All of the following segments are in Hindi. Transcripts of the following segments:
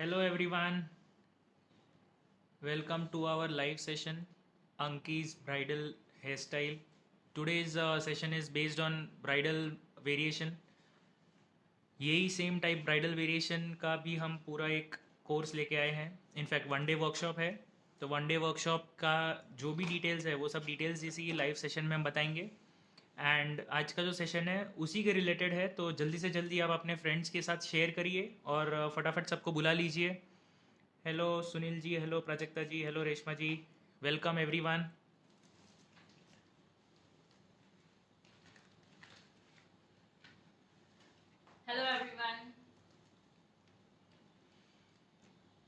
Hello everyone, welcome to our live session Anki's bridal hairstyle. Today's session is based on bridal variation. यही सेम टाइप ब्राइडल वेरिएशन का भी हम पूरा एक कोर्स लेके आए हैं. इनफैक्ट वन डे वर्कशॉप है. तो वन डे वर्कशॉप का जो भी डिटेल्स है वो सब डिटेल्स इसी लाइव सेशन में हम बताएंगे. एंड आज का जो सेशन है उसी के रिलेटेड है, तो जल्दी से जल्दी आप अपने फ्रेंड्स के साथ शेयर करिए और फटाफट सबको बुला लीजिए. हेलो सुनील जी, हेलो प्राजक्ता जी, हेलो रेशमा जी, वेलकम एवरीवन. Hello everyone.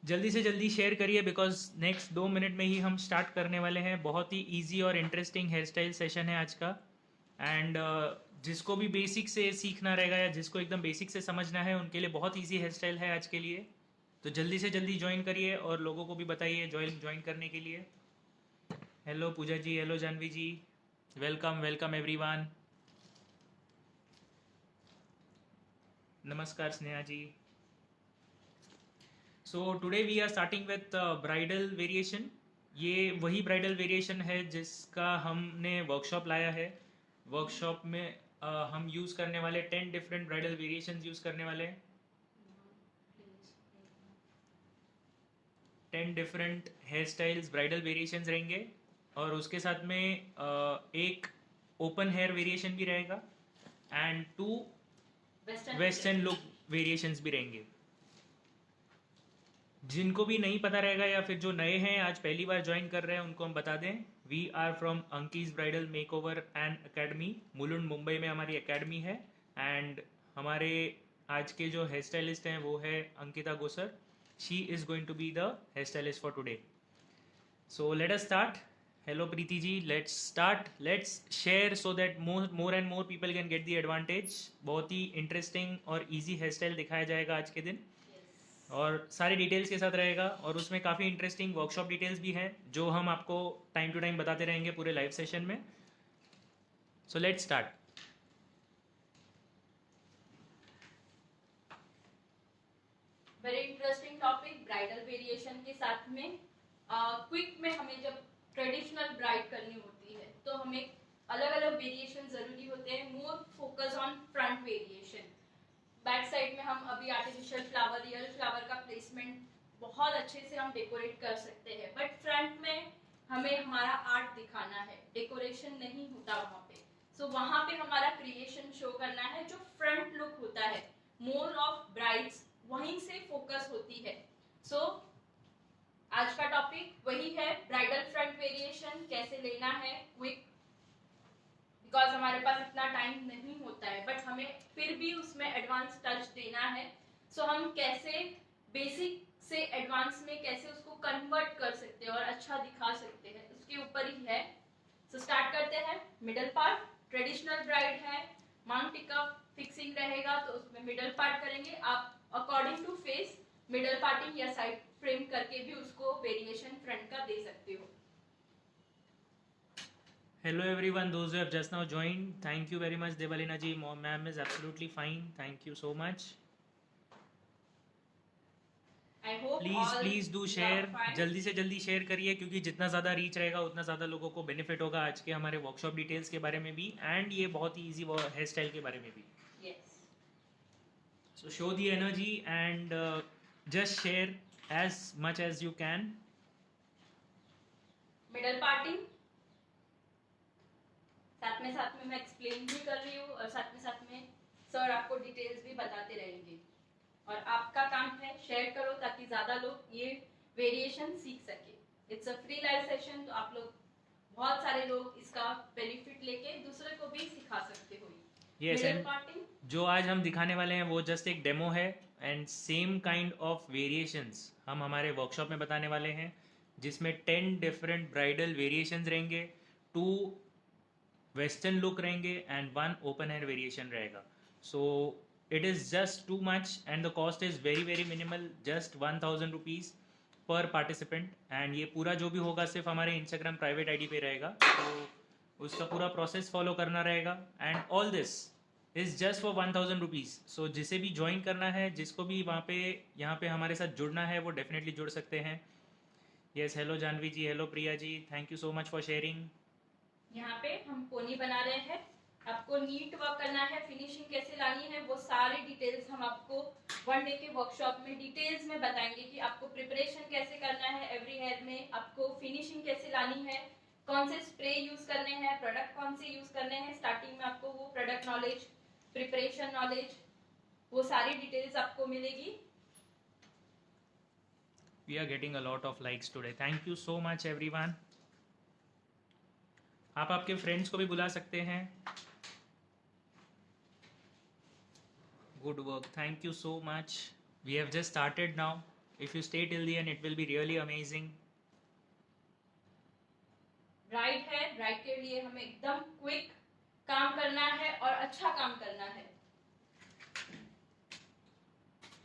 जल्दी से जल्दी शेयर करिए बिकॉज नेक्स्ट 2 मिनट में ही हम स्टार्ट करने वाले हैं. बहुत ही इजी और इंटरेस्टिंग हेयर स्टाइल सेशन है आज का. एंड जिसको भी बेसिक से सीखना रहेगा या जिसको एकदम बेसिक से समझना है उनके लिए बहुत इजी हेयर स्टाइल है आज के लिए. तो जल्दी से जल्दी ज्वाइन करिए और लोगों को भी बताइए ज्वाइन करने के लिए. Hello Pooja ji, hello Janvi ji, welcome welcome everyone. नमस्कार Sneha ji. So today we are starting with bridal variation. ये वही ब्राइडल वेरिएशन है जिसका हमने वर्कशॉप लाया है. वर्कशॉप में हम यूज़ करने वाले 10 डिफरेंट ब्राइडल वेरिएशन यूज़ करने वाले हैं. 10 different hair styles bridal variations रहेंगे और उसके साथ में एक ओपन हेयर वेरिएशन भी रहेगा एंड 2 वेस्टर्न लुक वेरिएशंस भी रहेंगे. जिनको भी नहीं पता रहेगा या फिर जो नए हैं आज पहली बार ज्वाइन कर रहे हैं उनको हम बता दें, we are from Anki's bridal makeover and academy. Mulund Mumbai में हमारी एकेडमी है. एंड हमारे आज के जो हेयर स्टाइलिस्ट हैं वो है Ankita Gosar. She is going to be the hair stylist for today. So let us start. Hello Preeti ji, let's start. Let's share so that more and more people can get the advantage. बहुत ही इंटरेस्टिंग और ईजी हेयर स्टाइल दिखाया जाएगा आज के दिन और सारे डिटेल्स के साथ रहेगा. और उसमें काफ़ी इंटरेस्टिंग वर्कशॉप डिटेल्स भी हैं जो हम आपको टाइम टू टाइम बताते रहेंगे पूरे लाइव सेशन में. So let's start. Very interesting topic bridal variation के साथ में क्विक में हमें जब ट्रेडिशनल ब्राइड करनी होती है तो हमें अलग अलग वेरिएशन जरूरी होते हैं. More focus on front variation. Back side में हम अभी आर्टिफिशियल फ्लावर, रियल फ्लावर का प्लेसमेंट बहुत अच्छे से हम डेकोरेट कर सकते हैं, बट फ्रंट में हमें हमारा आर्ट दिखाना है, डेकोरेशन नहीं होता वहां पे. सो वहां पे हमारा क्रिएशन शो करना है. जो फ्रंट लुक होता है मोर ऑफ ब्राइड्स वहीं से फोकस होती है. सो आज का टॉपिक वही है, ब्राइडल फ्रंट वेरिएशन कैसे लेना है क्विक. बिकॉज हमारे पास इतना टाइम नहीं होता है बट हमें फिर भी उसमें एडवांस टच देना है. सो हम कैसे बेसिक से एडवांस में कैसे उसको कन्वर्ट कर सकते हैं और अच्छा दिखा सकते हैं उसके ऊपर ही है. सो स्टार्ट करते हैं. मिडल पार्ट ट्रेडिशनल ब्राइड है, मांग टिका फिक्सिंग रहेगा तो उसमें मिडल पार्ट करेंगे. आप according to face middle parting या साइड फ्रेम करके भी उसको वेरिएशन फ्रंट का दे सकते हो. Hello everyone, those who have just now joined, thank you very much. Devalina ji, ma'am is absolutely fine, thank you so much. I hope please all please do you are share. fine. जल्दी से जल्दी शेयर करिए क्योंकि जितना ज़्यादा रीच रहेगा उतना ज़्यादा लोगों को बेनिफिट होगा आज के हमारे वर्कशॉप डिटेल्स के बारे में भी एंड ये बहुत ही ईजी हेयर स्टाइल के बारे में भी. Yes. So show the energy and just share as much as you can. Middle parting साथ में मैं एक्सप्लेन भी कर रही हूँ और साथ में सर आपको डिटेल्स भी बताते रहेंगे. और आपका काम है शेयर करो ताकि ज्यादा लोग ये वेरिएशन सीख सके. It's a free live session तो आप लोग बहुत सारे लोग इसका बेनिफिट लेके दूसरे को भी सिखा सकते हो. Yes, मिडल and पार्टिंग जो आज हम दिखाने वाले हैं वो जस्ट एक डेमो है and same kind of variations हम हमारे वर्कशॉप में बताने वाले हैं जिसमें 10 डिफरेंट ब्राइडल वेरिएशंस रहेंगे, 2 वेस्टर्न लुक रहेंगे एंड 1 ओपन हेयर वेरिएशन रहेगा. सो it is just too much and the cost is very very minimal, just 1000 rupees पर पार्टिसिपेंट. एंड ये पूरा जो भी होगा सिर्फ हमारे इंस्टाग्राम प्राइवेट आईडी पे रहेगा, तो उसका पूरा प्रोसेस फॉलो करना रहेगा. And all this is just for 1000 rupees. So जिसे भी ज्वाइन करना है, जिसको भी वहाँ पे यहाँ पे हमारे साथ जुड़ना है, वो डेफिनेटली जुड़ सकते हैं। Yes, hello Janvi ji, hello Priya ji, thank you so much for sharing. यहाँ पे हम पोनी बना रहे हैं। आपको नीट वर्क करना है, फिनिशिंग कैसे लानी है, वो सारी डिटेल्स हम आपको 1 डे के वर्कशॉप में डिटेल्स में बताएंगे कि आपको प्रिपरेशन कैसे करना है एवरी हेयर में, आपको फिनिशिंग कैसे लानी है, कौन से स्प्रे यूज करने हैं, प्रोडक्ट कौन से यूज करने हैं। स्टार्टिंग में आपको वो प्रोडक्ट नॉलेज, प्रिपरेशन नॉलेज, वो सारी डिटेल्स आपको मिलेगी। We are getting a lot of likes today, thank you so much everyone. आप आपके फ्रेंड्स को भी बुला सकते हैं। Good work, thank you so much. We have just started now, if you stay till the end it will be really amazing. Bride है, ब्राइड के लिए हमें एकदम क्विक काम करना है और अच्छा काम करना है।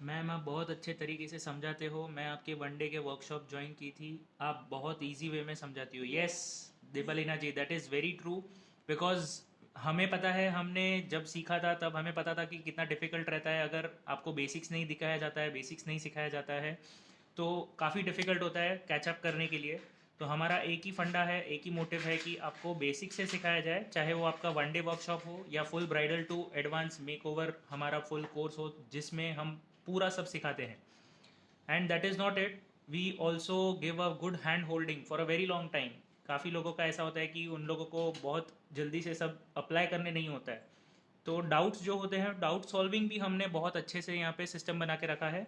मैम आप बहुत अच्छे तरीके से समझाते हो, मैं आपके 1 डे के वर्कशॉप ज्वाइन की थी, आप बहुत इजी वे में समझाती हो। Yes Deepalina ji, that is very true, because हमें पता है, हमने जब सीखा था तब हमें पता था कि कितना डिफ़िकल्ट रहता है। अगर आपको बेसिक्स नहीं दिखाया जाता है, बेसिक्स नहीं सिखाया जाता है, तो काफ़ी डिफ़िकल्ट होता है कैचअप करने के लिए। तो हमारा एक ही फंडा है, एक ही मोटिव है कि आपको बेसिक से सिखाया जाए, चाहे वो आपका 1 डे वर्कशॉप हो या full bridal to advance makeover हमारा फुल कोर्स हो, जिसमें हम पूरा सब सिखाते हैं। And that is not it, we also give a good hand holding for a very long time. काफ़ी लोगों का ऐसा होता है कि उन लोगों को बहुत जल्दी से सब अप्लाई करने नहीं होता है, तो डाउट्स जो होते हैं, डाउट सॉल्विंग भी हमने बहुत अच्छे से यहाँ पे सिस्टम बना के रखा है।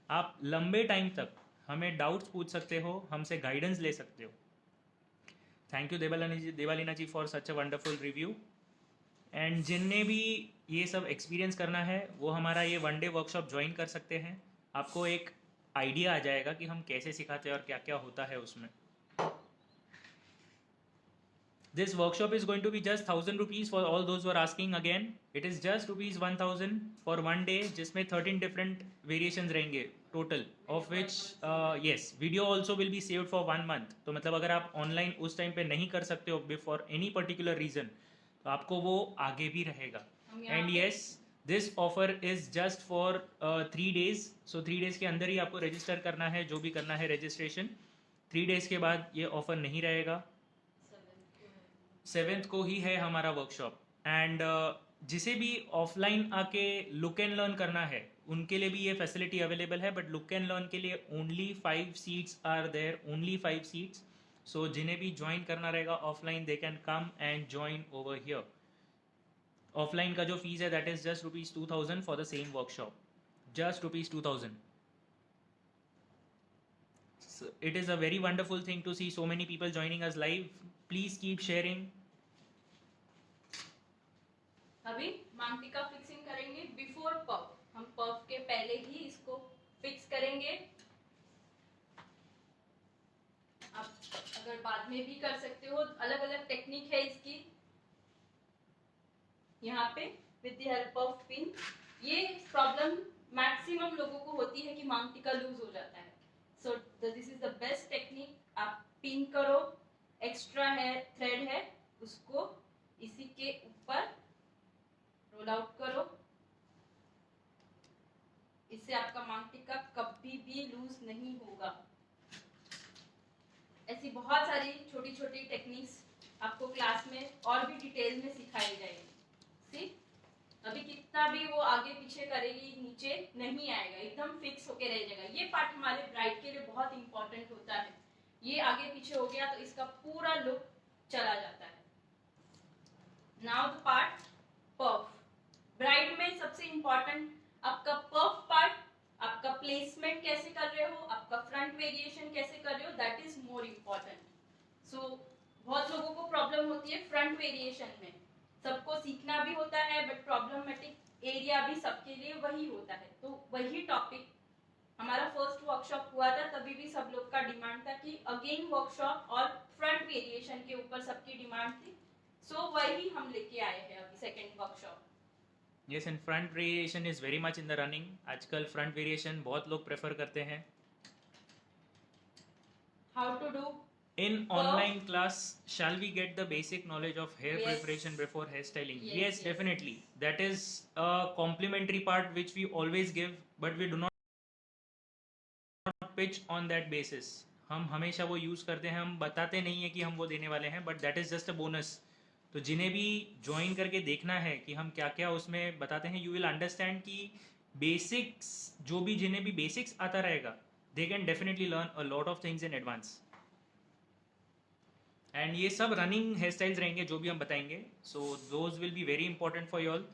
आप लंबे टाइम तक हमें डाउट्स पूछ सकते हो, हमसे गाइडेंस ले सकते हो। Thank you Debalina ji for such a wonderful review. And जिनने भी ये सब एक्सपीरियंस करना है, वो हमारा ये 1 डे वर्कशॉप ज्वाइन कर सकते हैं। आपको एक आइडिया आ जाएगा कि हम कैसे सिखाते हैं और क्या क्या होता है उसमें। This workshop is going to be just 1000 rupees for all those who are asking. Again, it is just rupees 1000 for 1 day, जिसमें 13 different variations रहेंगे total, of which yes, video also will be saved for 1 month. तो मतलब अगर आप ऑनलाइन उस टाइम पे नहीं कर सकते हो फॉर एनी पर्टिकुलर रीजन, तो आपको वो आगे भी रहेगा। And yes, this offer is just for 3 days। So 3 days के अंदर ही आपको रजिस्टर करना है, जो भी करना है रजिस्ट्रेशन। 3 days के बाद ये ऑफर नहीं रहेगा। 7th को ही है हमारा वर्कशॉप। एंड जिसे भी ऑफलाइन आके लुक एंड लर्न करना है, उनके लिए भी ये फैसिलिटी अवेलेबल है, बट लुक एंड लर्न के लिए only 5 seats are there, only 5 seats. So जिन्हें भी ज्वाइन करना रहेगा offline, they can come and join over here. Offline का जो फीस है that is just rupees 2000 for the same workshop, just rupees 2000। It is a very wonderful thing to see so many people joining us live. Please keep sharing. अभी मांग टीका फिक्सिंग करेंगे बिफोर पफ। हम पफ के पहले ही इसको फिक्स करेंगे। आप अगर बाद में भी कर सकते हो, अलग अलग टेक्निक है इसकी। यहाँ पे with the help of pin, ये प्रॉब्लम मैक्सिमम लोगों को होती है कि मांग टीका लूज हो जाता है। So this is the best technique. आप पिन करो, एक्स्ट्रा है थ्रेड है उसको इसी के ऊपर रोल आउट करो, इससे आपका मांग टीका कभी भी लूज नहीं होगा। ऐसी बहुत सारी छोटी छोटी टेक्निक्स आपको क्लास में और भी डिटेल में सिखाई जाएगी। सी अभी कितना भी वो आगे पीछे करेगी, नीचे नहीं आएगा, एकदम फिक्स होके रह जाएगा। ये पार्ट हमारे ब्राइड के लिए बहुत इंपॉर्टेंट होता है। ये आगे पीछे हो गया तो इसका पूरा लुक चला जाता है। Now the part puff. Bride में सबसे इंपॉर्टेंट आपका पफ पार्ट, आपका प्लेसमेंट कैसे कर रहे हो, आपका फ्रंट वेरिएशन कैसे कर रहे हो, दैट इज मोर इम्पॉर्टेंट। सो बहुत लोगों को प्रॉब्लम होती है फ्रंट वेरिएशन में। सबको सीखना भी होता है, बट प्रॉब्लमेटिक एरिया भी सबके लिए वही होता है। तो वही टॉपिक हमारा फर्स्ट वर्कशॉप हुआ था, तभी भी सब लोग का डिमांड था कि अगेन वर्कशॉप और फ्रंट वेरिएशन के ऊपर सबकी डिमांड थी। सो वही हम लेके आए हैं अभी second workshop. Yes, and front variation is very much in the running. आजकल फ्रंट वेरिएशन बहुत लोग प्रेफर करते हैं। How to do In online class, shall we get the basic knowledge of hair Yes. preparation before hairstyling? Yes, Yes, yes. definitely. That is a complimentary part which we always give, but we do not pitch on that basis. हम हमेशा वो यूज़ करते हैं, हम बताते नहीं है कि हम वो देने वाले हैं, but that is just a bonus. तो जिन्हें भी ज्वाइन करके देखना है कि हम क्या क्या उसमें बताते हैं, यू विल अंडरस्टैंड कि बेसिक्स, जो भी जिन्हें भी बेसिक्स आता रहेगा, they can definitely learn a lot of things in advance. And ये सब रनिंग हेयर स्टाइल्स रहेंगे जो भी हम बताएंगे, so those will be very important for you all.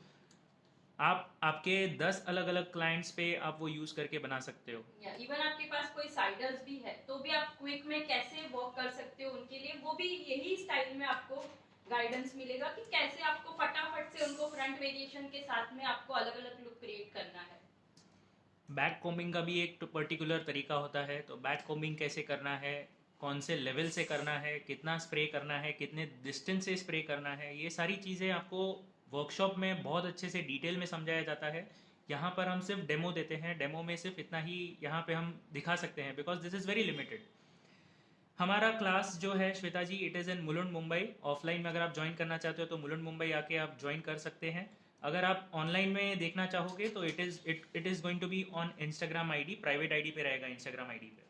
आप आपके 10 अलग अलग क्लाइंट्स पे आप वो यूज़ करके बना सकते हो. इवन आपके पास कोई साइडर्स भी है तो भी आप क्विक में कैसे वर्क कर सकते हो उनके लिए, वो भी यही स्टाइल में आपको गाइडेंस मिलेगा कि कैसे आपको फटाफट से उनको फ्रंट वेरिएशन के साथ में आपको अलग अलग लुक क्रिएट करना है. बैक कोमिंग का भी एक पर्टिकुलर तरीका होता है, तो बैक कोमिंग कैसे करना है, कौन से लेवल से करना है, कितना स्प्रे करना है, कितने डिस्टेंस से स्प्रे करना है, ये सारी चीज़ें आपको वर्कशॉप में बहुत अच्छे से डिटेल में समझाया जाता है. यहाँ पर हम सिर्फ डेमो देते हैं, डेमो में सिर्फ इतना ही यहाँ पे हम दिखा सकते हैं, because this is very limited. हमारा क्लास जो है Shweta ji, it is in Mulund Mumbai. Offline में अगर आप ज्वाइन करना चाहते हो तो मुलुंड मुंबई आके आप ज्वाइन कर सकते हैं. अगर आप ऑनलाइन में देखना चाहोगे तो it is going to be on Instagram ID, private ID पे रहेगा, इंस्टाग्राम आईडी पे.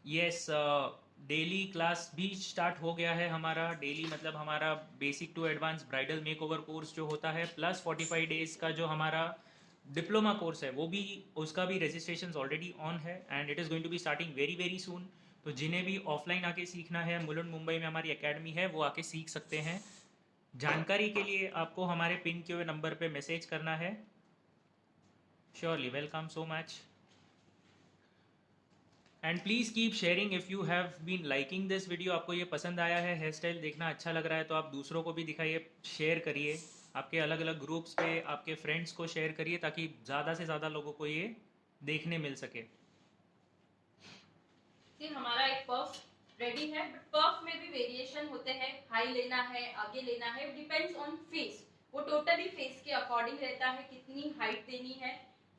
यस, डेली क्लास भी स्टार्ट हो गया है हमारा. डेली मतलब हमारा basic to advance bridal makeover course जो होता है, प्लस 45 डेज का जो हमारा डिप्लोमा कोर्स है, वो भी, उसका भी रजिस्ट्रेशन ऑलरेडी ऑन है and it is going to be starting very very soon. तो जिन्हें भी ऑफलाइन आके सीखना है, मुलुंड मुंबई में हमारी एकेडमी है, वो आके सीख सकते हैं. जानकारी के लिए आपको हमारे पिन किए हुए नंबर पे मैसेज करना है. Surely, welcome so much. And please keep sharing if you have been liking this video. आपको ये पसंद आया है, हेयर स्टाइल देखना अच्छा लग रहा है, तो आप दूसरों को भी दिखाइए, शेयर करिए. आपके अलग अलग ग्रुप्स पे आपके फ्रेंड्स को शेयर करिए ताकि ज़्यादा से ज़्यादा लोगों को ये देखने मिल सके. हमारा एक पफ रेडी है, बट पफ में भी वेरिएशन होते हैं. हाई लेना है, आगे लेना है, डिपेंड्स ऑन फेस. वो टोटली फेस के अकॉर्डिंग रहता है, कितनी हाइट देनी है,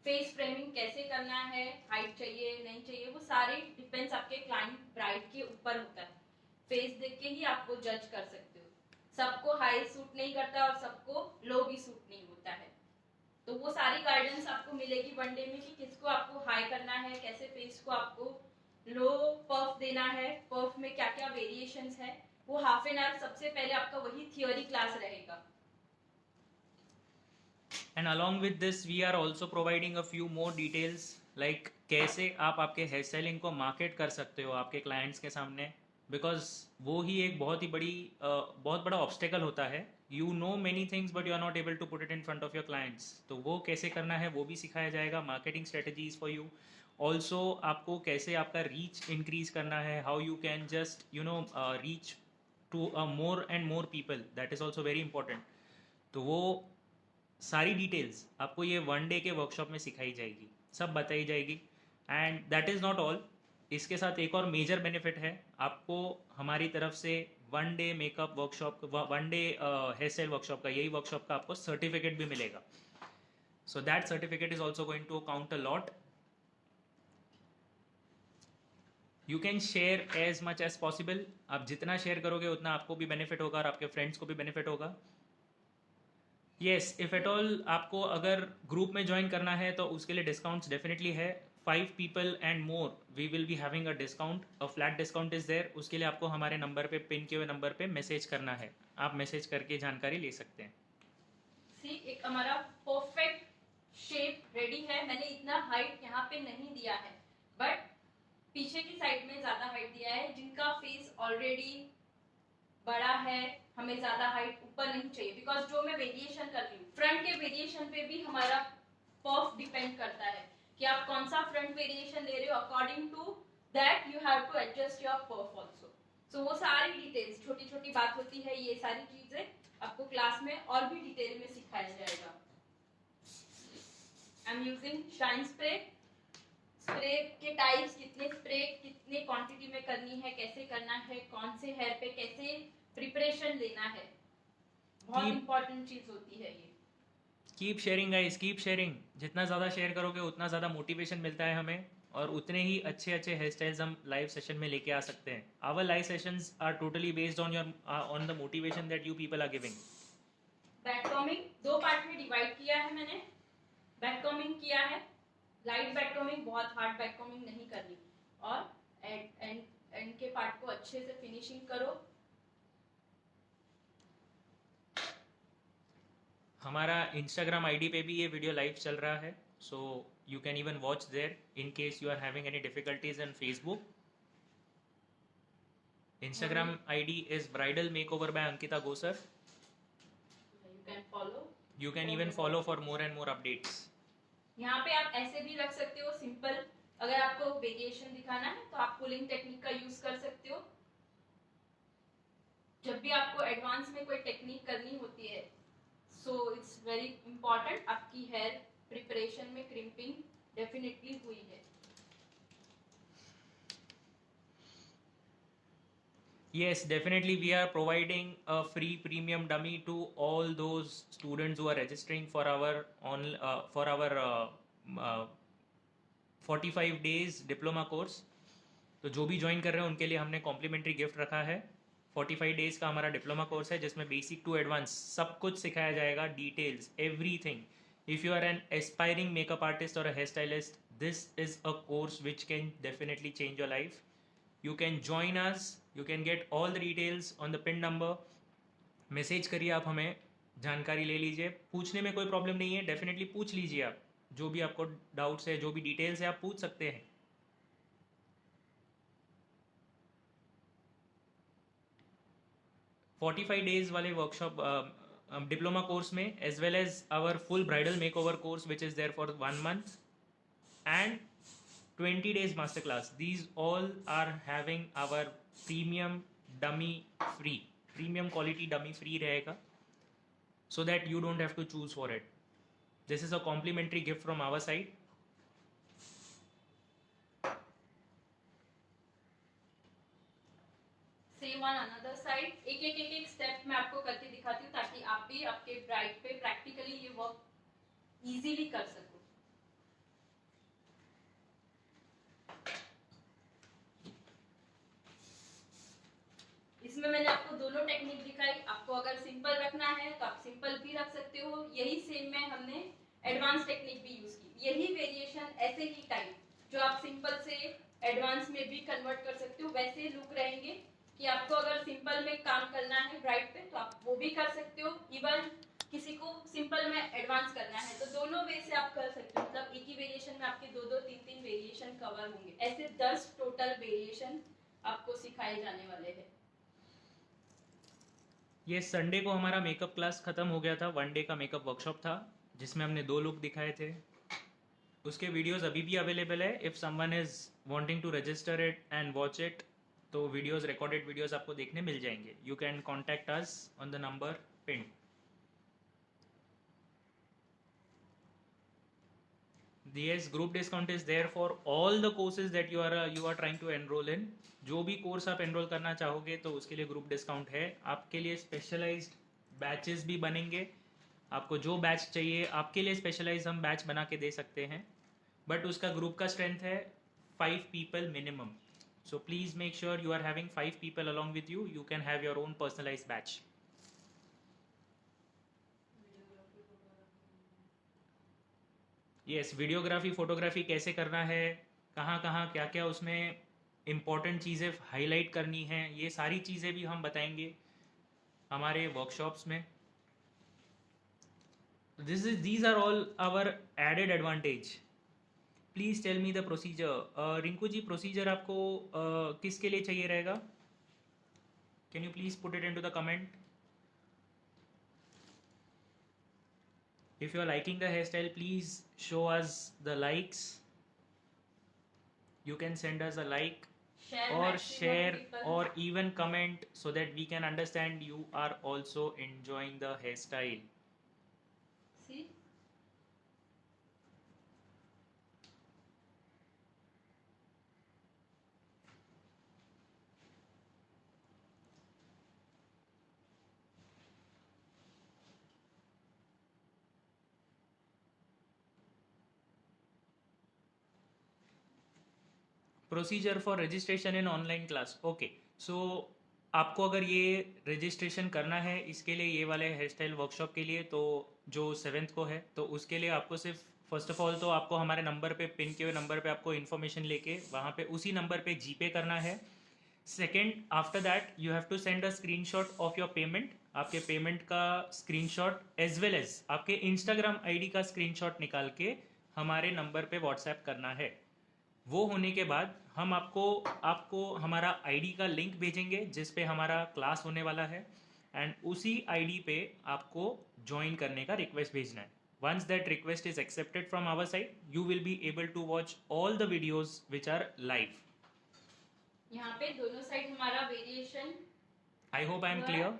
फेस फ्रेमिंग कैसे करना है, हाइट चाहिए नहीं चाहिए, वो सारे डिपेंड्स आपके क्लाइंट ब्राइड के ऊपर होता है. फेस देख के ही आप वो जज कर सकते हो. सबको हाई सूट नहीं करता और सबको लो भी सूट नहीं होता है. तो वो सारी गाइडेंस आपको मिलेगी वन डे में कि किसको आपको हाई करना है, कैसे फेस को आपको लो पफ देना है, पफ में क्या क्या वेरिएशंस है. वो हाफ एन आवर सबसे पहले आपका वही थियोरी क्लास रहेगा. And along with this we are also providing a few more details, like कैसे आप आपके हेयर स्टाइलिंग को मार्केट कर सकते हो आपके क्लाइंट्स के सामने, बिकॉज वो ही एक बहुत ही बड़ी बहुत बड़ा ऑब्स्टेकल होता है. You know many things but you are not able to put it in front of your clients. तो वो कैसे करना है वो भी सिखाया जाएगा. Marketing strategies for you. Also आपको कैसे आपका रीच इंक्रीज करना है, how you can just reach to more and more people, that is also very important. तो वो सारी डिटेल्स आपको ये वन डे के वर्कशॉप में सिखाई जाएगी, सब बताई जाएगी. And that is not all. इसके साथ एक और मेजर बेनिफिट है, आपको हमारी तरफ से one day makeup workshop, one day hair style workshop का, यही वर्कशॉप का आपको सर्टिफिकेट भी मिलेगा. So that certificate is also going to count a lot. You can share as much as possible. आप जितना शेयर करोगे उतना आपको भी बेनिफिट होगा और आपके फ्रेंड्स को भी बेनिफिट होगा. येस, इफ एट ऑल आपको अगर ग्रुप में ज्वाइन करना है तो उसके लिए डिस्काउंट्स डेफिनेटली है. 5 people and more we will be having a discount, a flat discount is there. उसके लिए आपको हमारे नंबर पे, पिन किए हुए नंबर पे मैसेज करना है. आप मैसेज करके जानकारी ले सकते हैं. सी, एक हमारा परफेक्ट शेप रेडी है. मैंने इतना हाइट यहाँ पे नहीं दिया है, बट पीछे की साइड में ज्यादा हाइट दिया है. जिनका फेस ऑलरेडी बड़ा है, हमें ज्यादा हाइट ऊपर नहीं चाहिए, बिकॉज जो मैं वेरिएशन कर रही हूँ फ्रंट के वेरिएशन पे भी हमारा पफ डिपेंड करता है कि आप कौन सा फ्रंट वेरिएशन ले रहे हो. According to that you have to adjust your puff also. So वो सारी डिटेल्स, छोटी छोटी बात होती है, ये सारी चीजें आपको क्लास में और भी डिटेल में सिखाया जाएगा. I am using shine spray. Spray के टाइप्स, कितने स्प्रे कितने क्वांटिटी में करनी है, कैसे करना है, कौन से हेयर पे कैसे प्रिपरेशन लेना है, बहुत इंपॉर्टेंट चीज होती है ये. Keep sharing guys, keep sharing. जितना ज़्यादा शेयर करोगे उतना ज़्यादा मोटिवेशन मिलता है हमें, और उतने ही अच्छे अच्छे हेयर स्टाइल्स हम लाइव सेशन में लेके आ सकते हैं। Our live sessions are totally based on your on the motivation that you people are giving. Back combing 2 part में डिवाइड किया है मैंने। बैक कॉमिंग किया है, लाइट बैक कॉमिंग, बहुत हार्ड बैक कॉमिंग नहीं करनी, और एंड के पार्ट को अच्छे से फिनिशिंग करो। हमारा इंस्टाग्राम आईडी पे भी ये वीडियो लाइव चल रहा है, so you can even watch there in case you are having any difficulties in Facebook. Instagram ID is bridal makeover by Ankita Gosar. You can follow, you can even follow for more and more updates. यहाँ पे आप ऐसे भी रख सकते हो सिंपल। अगर आपको वेरिएशन दिखाना है तो आप पुलिंग टेक्निक का यूज कर सकते हो। जब भी आपको एडवांस में कोई टेक्निक करनी होती है, सो इट्स वेरी इंपॉर्टेंट। आपकी हेयर प्रिपरेशन में क्रिम्पिंग डेफिनेटली हुई है। Yes, definitely we are providing a free premium dummy to all those students who are registering for our 45 days diploma course। तो जो भी ज्वाइन कर रहे हैं उनके लिए हमने कॉम्प्लीमेंट्री गिफ्ट रखा है। 45 डेज का हमारा डिप्लोमा कोर्स है जिसमें बेसिक टू एडवांस सब कुछ सिखाया जाएगा, details everything. If you are an aspiring makeup artist और a hair stylist, this is a course which can definitely change your life. You can join us, you can get all the details on the pin number। Message करिए आप हमें, जानकारी ले लीजिए। पूछने में कोई प्रॉब्लम नहीं है, डेफिनेटली पूछ लीजिए आप। जो भी आपको डाउट्स है, जो भी डिटेल्स है, आप पूछ सकते हैं। फोर्टी 45 डेज वाले वर्कशॉप डिप्लोमा कोर्स में, as well as our full bridal make over course which is there for 1 month, and 20 days masterclass, these all are having our premium dummy free, premium quality dummy free रहेगा, so that you don't have to choose for it। this is a complimentary gift from our side। Same on another side, एक स्टेप मैं आपको करके दिखाती हूँ ताकि आप भी आपके ब्राइड पे प्रैक्टिकली ये वर्क इजीली कर सको। इसमें मैंने आपको दोनों टेक्निक दिखाई। आपको अगर सिंपल रखना है तो आप सिंपल भी रख सकते हो। यही सेम में हमने एडवांस टेक्निक भी यूज की। यही वेरिएशन, ऐसे ही टाइप जो आप सिंपल से एडवांस में भी कन्वर्ट कर सकते हो, वैसे लुक रहेंगे कि आपको अगर सिंपल में काम करना है ब्राइड पे तो आप वो भी कर सकते हो। इवन किसी को सिंपल में एडवांस करना है तो दोनों वे से आप कर सकते हो। मतलब एक ही वेरिएशन में आपके 2-3 वेरिएशन कवर होंगे। ऐसे 10 टोटल वेरिएशन आपको सिखाए जाने वाले हैं। ये संडे को हमारा मेकअप क्लास ख़त्म हो गया था। 1 डे का मेकअप वर्कशॉप था जिसमें हमने 2 लुक दिखाए थे। उसके वीडियोस अभी भी अवेलेबल है। If someone is wanting to register it and watch it, तो वीडियोस, रिकॉर्डेड वीडियोस आपको देखने मिल जाएंगे। You can contact us on the number pin. Yes, group discount is there for all the courses that you are trying to enroll in। जो भी कोर्स आप एनरोल करना चाहोगे तो उसके लिए ग्रुप डिस्काउंट है। आपके लिए स्पेशलाइज्ड बैचेस भी बनेंगे। आपको जो बैच चाहिए, आपके लिए स्पेशलाइज हम बैच बना के दे सकते हैं, बट उसका ग्रुप का स्ट्रेंथ है 5 people minimum. So please make sure you are having 5 people along with you। You can have your own personalized batch। Yes, videography photography कैसे करना है, कहाँ कहाँ क्या क्या उसमें इम्पॉर्टेंट चीज़ें हाईलाइट करनी है, ये सारी चीज़ें भी हम बताएंगे हमारे वर्कशॉप्स में। These are all our added advantage. Please tell me the procedure. Rinku ji, procedure आपको किसके लिए चाहिए रहेगा? Can you please put it into the comment? If you are liking the hairstyle, please show us the likes। You can send us a like or share or even comment so that we can understand you are also enjoying the hairstyle। See? Procedure for registration in online class, okay. So आपको अगर ये रजिस्ट्रेशन करना है इसके लिए, ये वाले हेयर स्टाइल वर्कशॉप के लिए, तो जो 7th को है, तो उसके लिए आपको सिर्फ फर्स्ट ऑफ ऑल तो आपको हमारे नंबर पे, पिन के हुए नंबर पे आपको इन्फॉर्मेशन लेके वहाँ पे उसी नंबर पे जीपे करना है। Second, after that you have to send a screenshot of your payment, आपके पेमेंट का स्क्रीनशॉट एज वेल एज आपके इंस्टाग्राम आईडी का स्क्रीनशॉट निकाल के हमारे नंबर पे व्हाट्सएप करना है। वो होने के बाद हम आपको आपको हमारा आईडी का लिंक भेजेंगे जिस पे हमारा क्लास होने वाला है, एंड उसी आईडी पे आपको ज्वाइन करने का रिक्वेस्ट भेजना है। Once that request is accepted from our side, you will be able to watch all the videos which are live. यहाँ पे दोनों साइड हमारा variation, I hope I am clear.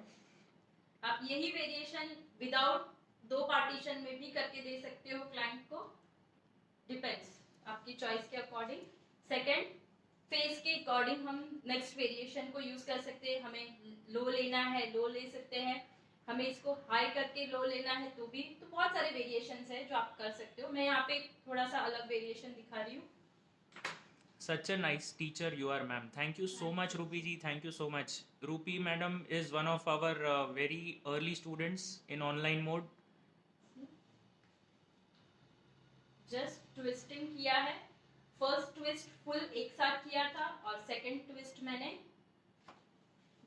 आप यही वेरिएशन विदाउट 2 पार्टीशन में भी करके दे सकते हो क्लाइंट को, डिपेंड्स आपकी चॉइस के अकॉर्डिंग। सेकंड, फेस के अकॉर्डिंग हम नेक्स्ट वेरिएशन को यूज कर सकते हैं। हमें लो लेना है, लो ले सकते हैं। हमें इसको हाई करके लो लेना है तो भी, तो बहुत सारे वेरिएशंस हैं जो आप कर सकते हो। मैं यहाँ पे थोड़ा सा अलग वेरिएशन दिखा रही हूँ। Such a nice teacher you are, ma'am. Thank you so much, Rupi ji. Thank you so much. Rupi madam is one of our very early students in online mode. Just twisting किया है। फर्स्ट ट्विस्ट फुल एक साथ किया था और सेकंड ट्विस्ट मैंने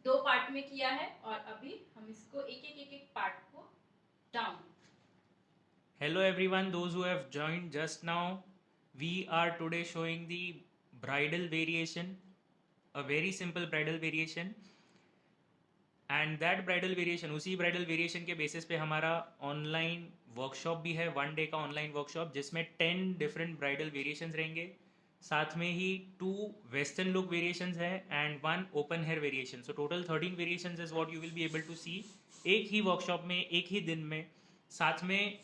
2 पार्ट में किया है, और अभी हम इसको एक एक पार्ट को down. Hello everyone, those who have joined just now. We are today showing the bridal variation, a very simple bridal variation. And that bridal variation, उसी ब्राइडल वेरिएशन के बेसिस पे हमारा ऑनलाइन वर्कशॉप भी है, 1 डे का ऑनलाइन वर्कशॉप जिसमें 10 डिफरेंट ब्राइडल वेरिएशंस रहेंगे। साथ में ही 2 वेस्टर्न लुक वेरिएशंस है and 1 open hair variation. So total 13 variations is what you will be able to see एक ही वर्कशॉप में, एक ही दिन में। साथ में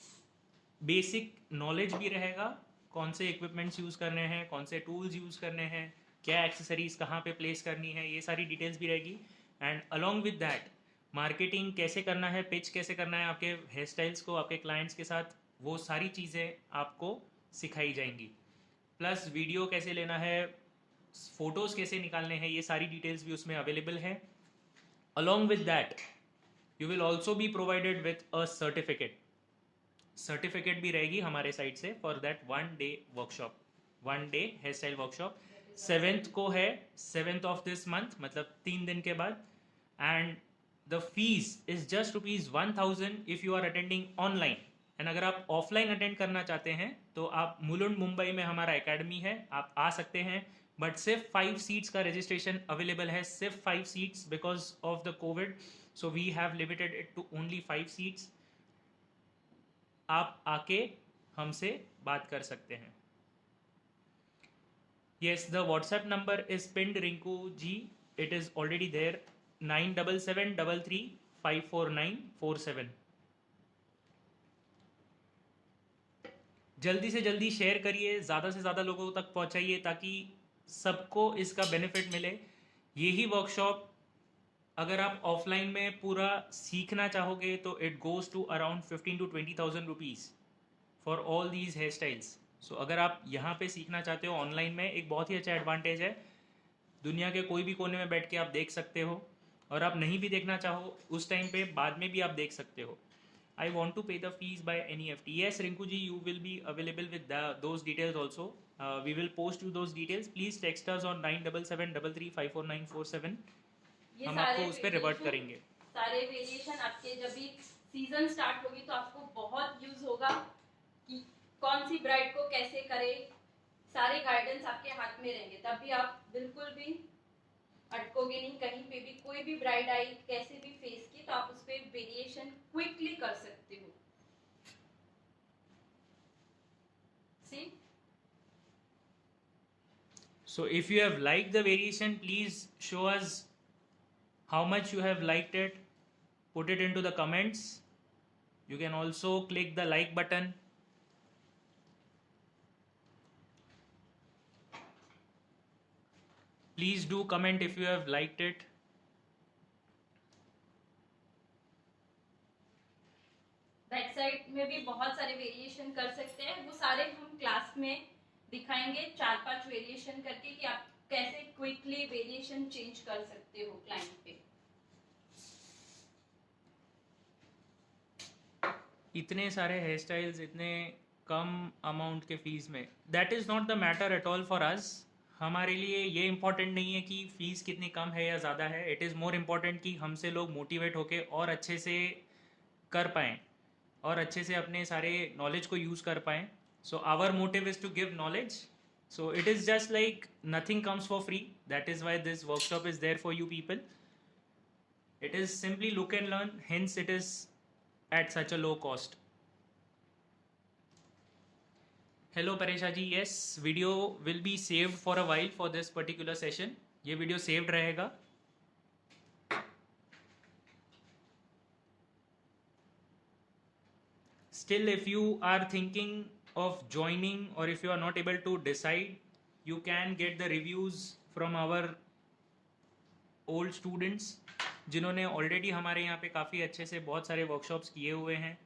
बेसिक नॉलेज भी रहेगा, कौन से इक्विपमेंट्स यूज़ करने हैं, कौन से टूल्स यूज़ करने हैं, क्या एक्सेसरीज कहाँ पे प्लेस करनी है, ये सारी डिटेल्स भी रहेगी। And along with that marketing कैसे करना है, पिच कैसे करना है आपके हेयर स्टाइल्स को आपके क्लाइंट्स के साथ, वो सारी चीज़ें आपको सिखाई जाएंगी। प्लस वीडियो कैसे लेना है, फोटोज़ कैसे निकालने हैं, ये सारी डिटेल्स भी उसमें अवेलेबल है। Along with that you will also be provided with a certificate भी रहेगी हमारे साइड से for that 1 day workshop, 1 day hair style workshop. 7th को है, 7th ऑफ दिस मंथ, मतलब 3 दिन के बाद। And the fee is just ₹1000 if you are attending online. And अगर आप ऑफलाइन अटेंड करना चाहते हैं तो आप मुलुंड मुंबई में हमारा एकेडमी है, आप आ सकते हैं। बट सिर्फ 5 सीट्स का रजिस्ट्रेशन अवेलेबल है, सिर्फ 5 seats because of the Covid. So we have limited it to only 5 seats. आप आके हमसे बात कर सकते हैं। Yes, the WhatsApp number is pinned, Rinku ji. It is already there. 9773354947. जल्दी से जल्दी शेयर करिए, ज़्यादा से ज़्यादा लोगों तक पहुंचाइए ताकि सबको इसका बेनिफिट मिले। यही वर्कशॉप अगर आप ऑफलाइन में पूरा सीखना चाहोगे तो it goes to around 15 to 20,000 rupees for all these hair styles. So अगर आप यहाँ पे सीखना चाहते हो ऑनलाइन में, एक बहुत ही अच्छा एडवांटेज है, दुनिया के कोई भी कोने में बैठ के आप देख सकते हो, और आप नहीं भी देखना चाहो उस टाइम पे बाद में भी आप देख सकते हो। I want to pay the fee by NEFT। Yes Rinku ji, you will be available with those details also. We will post you those details. Please text us on 9773354947। हम आपको उस पर रिवर्ट करेंगे। सारे वेरिएशन आपके जब भी सीजन स्टार्ट होगी तो आपको बहुत यूज होगा कि कौन सी ब्राइड को कैसे करे, सारे गाइडेंस आपके हाथ में रहेंगे, तब भी आप बिल्कुल भी अटकोगे नहीं। कहीं पे भी कोई भी ब्राइड आई कैसे भी फेस की, तो आप उस पर वेरिएशन क्विकली कर सकते हो। सी, So if you have liked the variation, please show us how much you have liked it. Put it into the comments. You can also click the like button. Please do comment if you have liked it. Back side में भी बहुत सारे वेरिएशन कर सकते हैं, वो सारे हम क्लास में दिखाएंगे 4-5 वेरिएशन करके कि आप कैसे क्विकली वेरिएशन चेंज कर सकते हो क्लाइंट पे। इतने सारे हेयर स्टाइल्स इतने कम अमाउंट के फीस में, that is not the matter at all for us. हमारे लिए ये इम्पॉर्टेंट नहीं है कि फ़ीस कितनी कम है या ज़्यादा है। इट इज़ मोर इम्पॉर्टेंट कि हमसे लोग मोटिवेट होके और अच्छे से कर पाएँ और अच्छे से अपने सारे नॉलेज को यूज़ कर पाएँ। So our motive is to give knowledge. So it is just like nothing comes for free, that is why this workshop is there for you people. It is simply look and learn, hence it is at such a low cost. Hello Paresha ji, yes, video will be saved for a while for this particular session. ये video saved रहेगा. Still, if you are thinking of joining or if you are not able to decide, you can get the reviews from our old students जिन्होंने ऑलरेडी हमारे यहाँ पे काफ़ी अच्छे से बहुत सारे वर्कशॉप्स किए हुए हैं.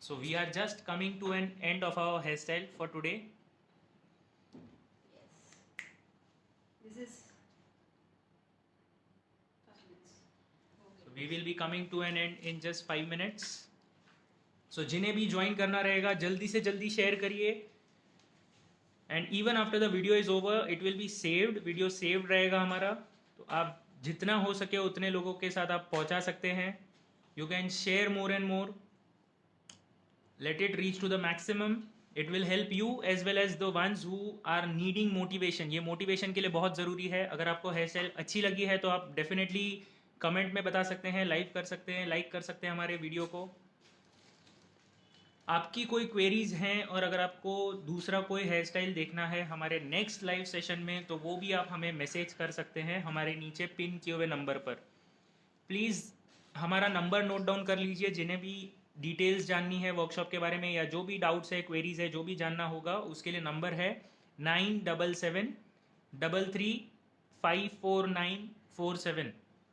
So we are just coming to an end of our hairstyle for today. Yes. This is 5 minutes. Okay. So we will be coming to an end in just 5 minutes. So जिन्हें भी ज्वाइन करना रहेगा जल्दी से जल्दी शेयर करिए. And even after the video is over it will be saved. Video saved रहेगा हमारा, तो आप जितना हो सके उतने लोगों के साथ आप पहुंचा सकते हैं. You can share more and more. Let it reach to the maximum. It will help you as well as the ones who are needing motivation. ये motivation के लिए बहुत ज़रूरी है. अगर आपको हेयर स्टाइल अच्छी लगी है तो आप डेफिनेटली कमेंट में बता सकते हैं, लाइव कर सकते हैं, लाइक कर सकते हैं हमारे वीडियो को. आपकी कोई क्वेरीज हैं और अगर आपको दूसरा कोई हेयर स्टाइल देखना है हमारे नेक्स्ट लाइव सेशन में तो वो भी आप हमें मैसेज कर सकते हैं हमारे नीचे पिन किए हुए नंबर पर. प्लीज़ हमारा नंबर नोट डाउन कर लीजिए. जिन्हें भी डिटेल्स जाननी है वर्कशॉप के बारे में या जो भी डाउट्स है, क्वेरीज है, जो भी जानना होगा उसके लिए नंबर है 9773354947.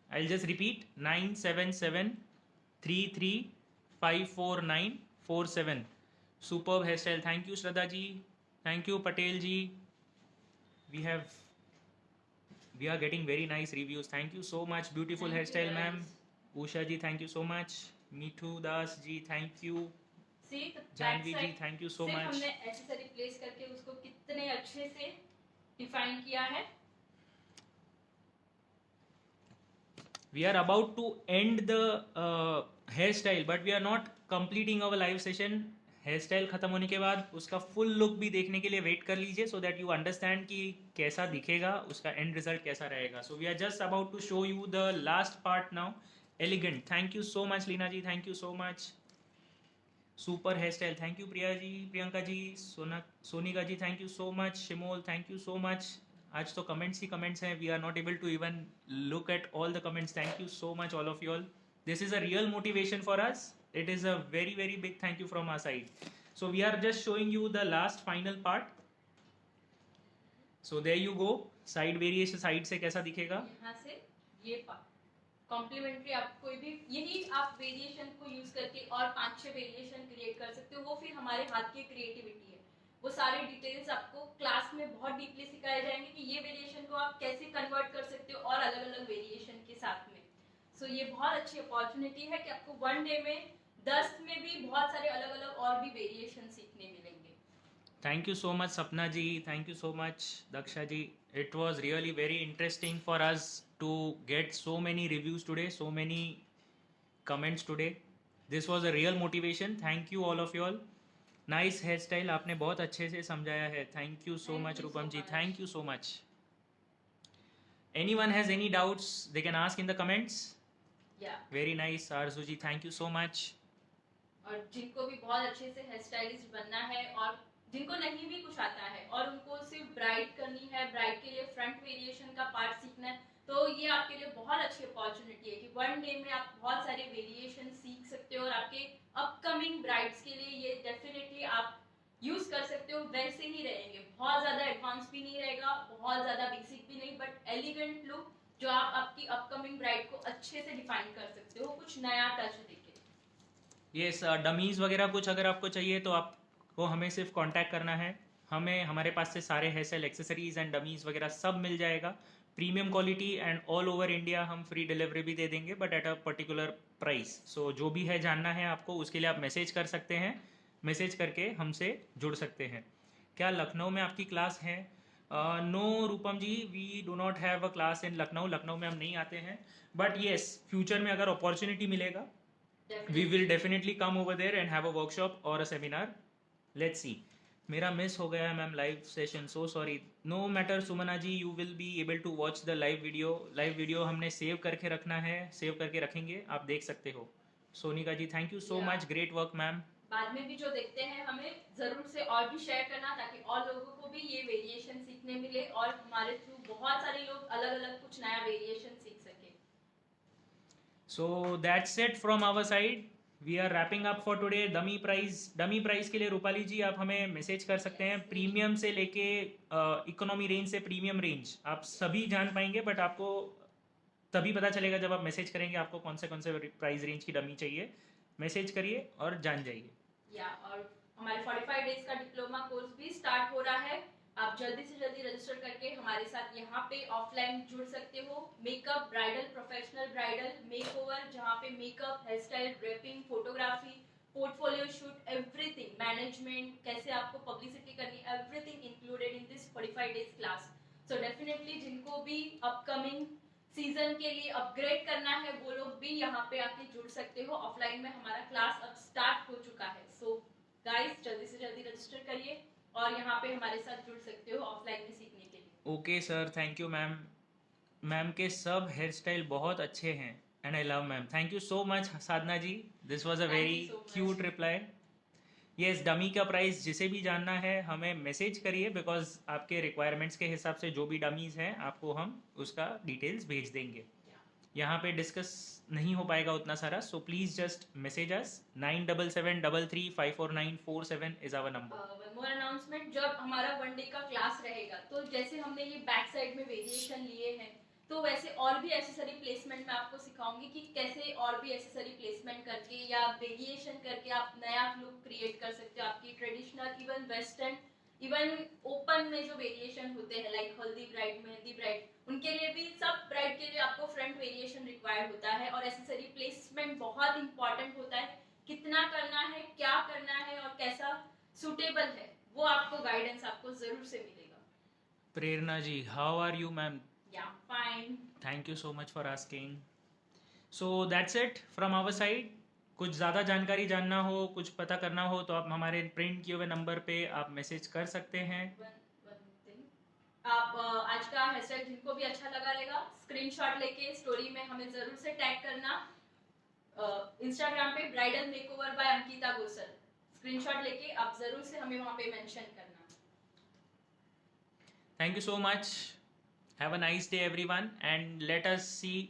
I will just repeat 9773354947. Superb hair style. Thank you Shraddha ji, thank you Patel ji. We are getting very nice reviews. Thank you so much. Beautiful hair style ma'am. Usha ji thank you so much. Mithu Das ji thank you. Janvi ji thank you so much. हमने एक्सेसरी प्लेस करके उसको कितने अच्छे से डिफाइन किया है. We are about to end the hairstyle, but we are not completing our live session. Hair style खत्म होने के बाद उसका फुल लुक भी देखने के लिए वेट कर लीजिए सो दैट यू अंडरस्टैंड कि कैसा दिखेगा, उसका एंड रिजल्ट कैसा रहेगा. So we are just about to show you the last part now. Elegant. Thank you so much Leena ji, thank you so much. Super hair style. Thank you Priya ji, Priyanka ji, Sonika ji thank you so much. Shimol thank you so much. आज तो कमेंट्स ही कमेंट्स हैं. We are not able to even look at all the comments. Thank you so much all of you all. This is a real motivation for us. It is a very very big thank you from our side. So we are just showing you the last final part. So there you go. Side variation side से कैसा दिखेगा. यहाँ से ये कॉम्प्लीमेंट्री आप कोई भी यही आप वेरिएशन को यूज करके और 5-6 वेरिएशन क्रिएट कर सकते हो. वो फिर हमारे हाथ की क्रिएटिविटी है. वो सारे डिटेल्स आपको क्लास में बहुत डीपली सिखाए जाएंगे कि ये वेरिएशन को आप कैसे कन्वर्ट कर सकते हो और अलग अलग वेरिएशन के साथ में. सो ये बहुत अच्छी अपॉर्चुनिटी है कि आपको 1 डे में 10 में भी बहुत सारे अलग अलग और भी वेरिएशन सीखने मिलेंगे. Thank you so much Sapna ji, thank you so much Daksha ji. It was really very interesting for us to get so many reviews today, so many comments today. This was a real motivation. Thank you all of you all. Nice hair style, आपने बहुत अच्छे से समझाया है. Thank you so much Roopam ji, thank you so much. Anyone has any doubts they can ask in the comments. Yeah. Very nice Arzu ji, thank you so much. और जिनको भी बहुत अच्छे से हेयर स्टाइलिस्ट बनना है और जिनको नहीं भी कुछ आता है और उनको सिर्फ ब्राइड करनी है, ब्राइड के लिए फ्रंट वेरिएशन का पार्ट सीखना है, तो ये आपके लिए बहुत अच्छी अपॉर्चुनिटी है कि 1 डे में आप बहुत सारे वेरिएशन सीख सकते हो और आपके अपकमिंग ब्राइड्स के लिए ये डेफिनेटली आप यूज कर सकते हो. वैसे ही रहेंगे, बहुत ज्यादा एडवांस भी नहीं रहेगा, बहुत ज्यादा बेसिक भी नहीं, बट एलिगेंट लुक जो आप आपकी अपकमिंग ब्राइड को अच्छे से डिफाइन कर सकते हो, कुछ नया टच देके। ये डमीज वगैरह कुछ अगर आपको चाहिए तो आपको हमें सिर्फ कांटेक्ट करना है, हमें हमारे पास से सारे hair style accessories and dummies वगैरह सब मिल जाएगा, premium quality and all over India हम फ्री डिलीवरी भी दे देंगे but at a particular price. So जो भी है जानना है आपको उसके लिए आप मैसेज कर सकते हैं, मैसेज करके हमसे जुड़ सकते हैं। क्या लखनऊ में आपकी क्लास है? No Rupam ji, we do not have a class in Lucknow, Lucknow में हम नहीं आते हैं, बट येस फ्यूचर में अगर अपॉर्चुनिटी मिलेगा we will definitely come over there and have a workshop or a seminar. Let's see. मेरा मिस हो गया है ma'am live session, so sorry. No matter Sumana ji, you will be able to watch the live video. Live video हमने सेव करके रखना है, सेव करके रखेंगे, आप देख सकते हो। Sonika ji thank you so much, great work ma'am. बाद में भी जो देखते हैं हमें जरूर से और भी शेयर करना, ताकि और लोगों को भी ये वेरिएशन सीखने मिले और हमारे थ्रू बहुत सारे लोग अलग अलग कुछ नया वेरिएशन सीख सके। So that's it from our side, we are wrapping up for today. Dummy price के लिए रूपाली जी आप हमें मैसेज कर सकते हैं। प्रीमियम से लेके इकोनॉमी रेंज से प्रीमियम रेंज आप सभी जान पाएंगे, बट आपको तभी पता चलेगा जब आप मैसेज करेंगे आपको कौन से प्राइस रेंज की डमी चाहिए। मैसेज करिए और जान जाइए। या और हमारे 45 डेज का डिप्लोमा कोर्स भी स्टार्ट हो रहा है, आप जल्दी से जल्दी रजिस्टर करके हमारे साथ यहाँ पे ऑफलाइन जुड़ सकते हो। Makeup, bridal, professional bridal makeover, जहाँ पे makeup, hair style, draping, photography, portfolio shoot, everything, management, कैसे आपको पब्लिसिटी करनी, everything included in this 45 days class. So definitely जिनको भी अपकमिंग सीजन के लिए अपग्रेड करना है वो लोग भी यहाँ पे आके जुड़ सकते हो। ऑफलाइन में हमारा क्लास अब स्टार्ट हो चुका है, सो गाइस जल्दी से जल्दी रजिस्टर करिए और यहाँ पे हमारे साथ जुड़ सकते हो ऑफलाइन में सीखने के लिए। Okay sir, thank you ma'am. Ma'am के सब हेयर स्टाइल बहुत अच्छे हैं and I love ma'am. Thank you so much Sadhana ji, this was a Thank you very so much. Cute reply. Yes, dummy का प्राइस जिसे भी जानना है हमें मैसेज करिए, बिकॉज आपके रिक्वायरमेंट्स के हिसाब से जो भी डमीज हैं आपको हम उसका डिटेल्स भेज देंगे। यहाँ पे डिस्कस नहीं हो पाएगा उतना सारा, so please just message us. 9773354947 is our number. One more announcement, जब हमारा वन डे का क्लास रहेगा तो जैसे हमने ये बैक साइड में वेरिएशन लिए हैं, तो वैसे और भी एसेसरी प्लेसमेंट मैं आपको सिखाऊंगी कि कैसे और भी एसेसरी प्लेसमेंट करके या वेरिएशन करके आप नया लुक क्रिएट कर सकते हो आपकी traditional, even western, even open में जो वेरिएशन होते हैं लाइक हल्दी ब्राइड, मेहंदी ब्राइड, उनके लिए भी, सब ब्राइड के लिए आपको फ्रंट वेरिएशन रिक्वायर्ड होता है और एसेसरी प्लेसमेंट बहुत इंपॉर्टेंट होता है। कितना करना है, क्या करना है और कैसा सुटेबल है, वो आपको गाइडेंस आपको जरूर से मिलेगा। Prerna ji, how are you ma'am? Yeah fine, thank you so much for asking. So that's it from our side. कुछ ज़्यादा जानकारी जानना हो, कुछ पता करना हो तो आप हमारे प्रिंट किए हुए नंबर पे आप मैसेज कर सकते हैं। आप आज का हेयर स्टाइल जिनको भी अच्छा लगा रहेगा स्क्रीनशॉट लेके स्टोरी में हमें जरूर से टैग करना। इंस्टाग्राम पे bridal makeover by Ankita Gosal, screenshot लेके आप जरूर से हमें वहां पे मेंशन करना। Thank you so much, have a nice day everyone, and let us see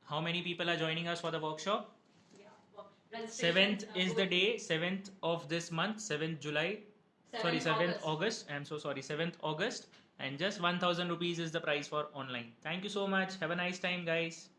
how many people are joining us for the workshop. 7th is the day, 7th of this month, 7th July, sorry 7th August, I am so sorry, 7th August, and just 1000 rupees is the price for online. Thank you so much, have a nice time guys.